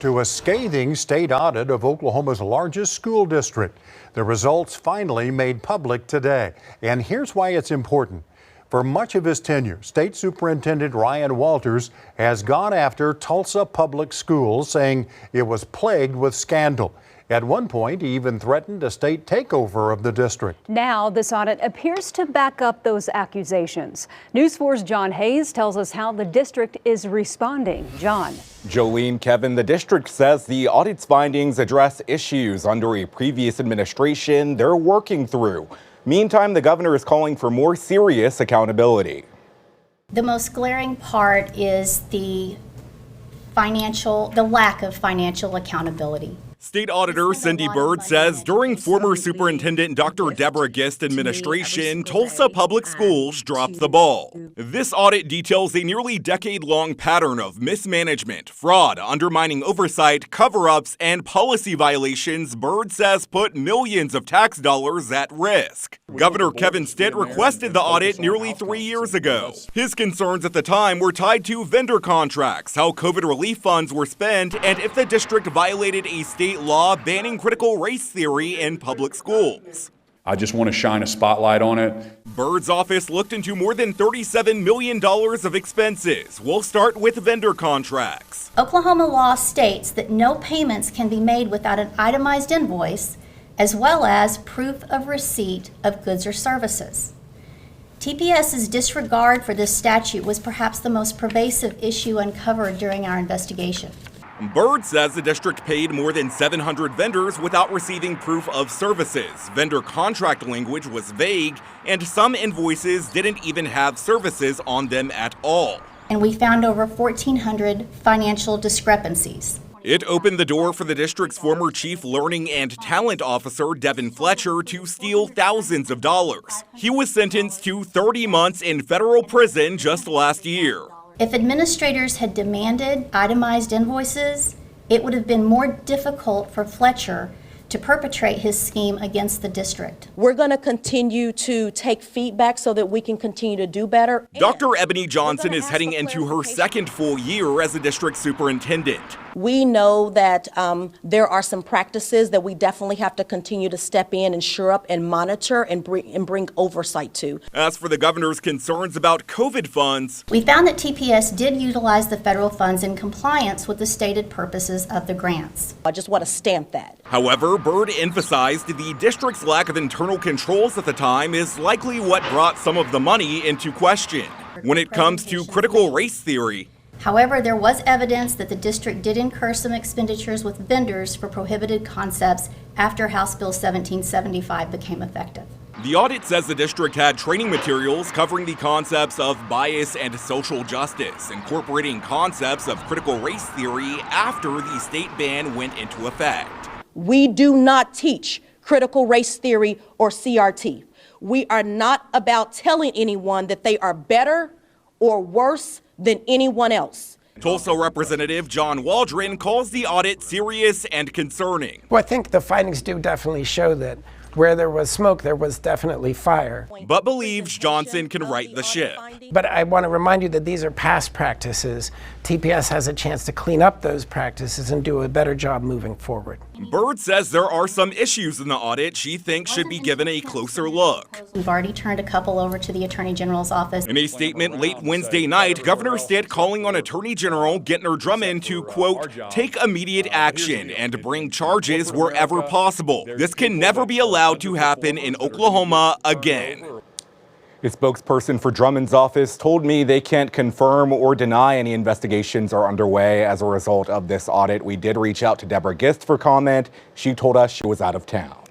To a scathing state audit of Oklahoma's largest school district. The results finally made public today. And here's why it's important. For much of his tenure, State Superintendent Ryan Walters has gone after Tulsa Public Schools, saying it was plagued with scandal. At one point, he even threatened a state takeover of the district. Now, this audit appears to back up those accusations. News 4's John Hayes tells us how the district is responding. John. Jolene, Kevin, the district says the audit's findings address issues under a previous administration they're working through. Meantime, the governor is calling for more serious accountability. The most glaring part is the lack of financial accountability. State Auditor Cindy Byrd says during former Superintendent Dr. Deborah Gist administration, Tulsa Public Schools dropped the ball. This audit details a nearly decade-long pattern of mismanagement, fraud, undermining oversight, cover-ups, and policy violations Byrd says put millions of tax dollars at risk. Governor Kevin Stitt requested the audit nearly 3 years ago. His concerns at the time were tied to vendor contracts, how COVID relief funds were spent, and if the district violated a state law banning critical race theory in public schools. I just want to shine a spotlight on it. Byrd's office looked into more than $37 million of expenses. We'll start with vendor contracts. Oklahoma law states that no payments can be made without an itemized invoice, as well as proof of receipt of goods or services. TPS's disregard for this statute was perhaps the most pervasive issue uncovered during our investigation. Byrd says the district paid more than 700 vendors without receiving proof of services. Vendor contract language was vague, and some invoices didn't even have services on them at all. And we found over 1,400 financial discrepancies. It opened the door for the district's former chief learning and talent officer, Devin Fletcher, to steal thousands of dollars. He was sentenced to 30 months in federal prison just last year. If administrators had demanded itemized invoices, it would have been more difficult for Fletcher to perpetrate his scheme against the district. We're going to continue to take feedback so that we can continue to do better. Dr. Ebony Johnson is heading into her second full year as a district superintendent. We know that there are some practices that we definitely have to continue to step in and shore up and monitor and bring oversight to. As for the governor's concerns about COVID funds, we found that TPS did utilize the federal funds in compliance with the stated purposes of the grants. I just want to stamp that. However, Byrd emphasized the district's lack of internal controls at the time is likely what brought some of the money into question. When it comes to critical race theory, however, there was evidence that the district did incur some expenditures with vendors for prohibited concepts after House Bill 1775 became effective. The audit says the district had training materials covering the concepts of bias and social justice, incorporating concepts of critical race theory after the state ban went into effect. We do not teach critical race theory or CRT. We are not about telling anyone that they are better or worse than anyone else. Tulsa Representative John Waldron calls the audit serious and concerning. Well, I think the findings do definitely show that where there was smoke, there was definitely fire. But believes Johnson can right the ship. But I want to remind you that these are past practices. TPS has a chance to clean up those practices and do a better job moving forward. Byrd says there are some issues in the audit she thinks should be given a closer look. We've already turned a couple over to the Attorney General's office. In a statement late Wednesday night, Governor Stitt calling on Attorney General Gentner Drummond to, quote, take immediate action and bring charges wherever possible. This can never be allowed to happen in Oklahoma again. A spokesperson for Drummond's office told me they can't confirm or deny any investigations are underway as a result of this audit. We did reach out to Deborah Gist for comment. She told us she was out of town.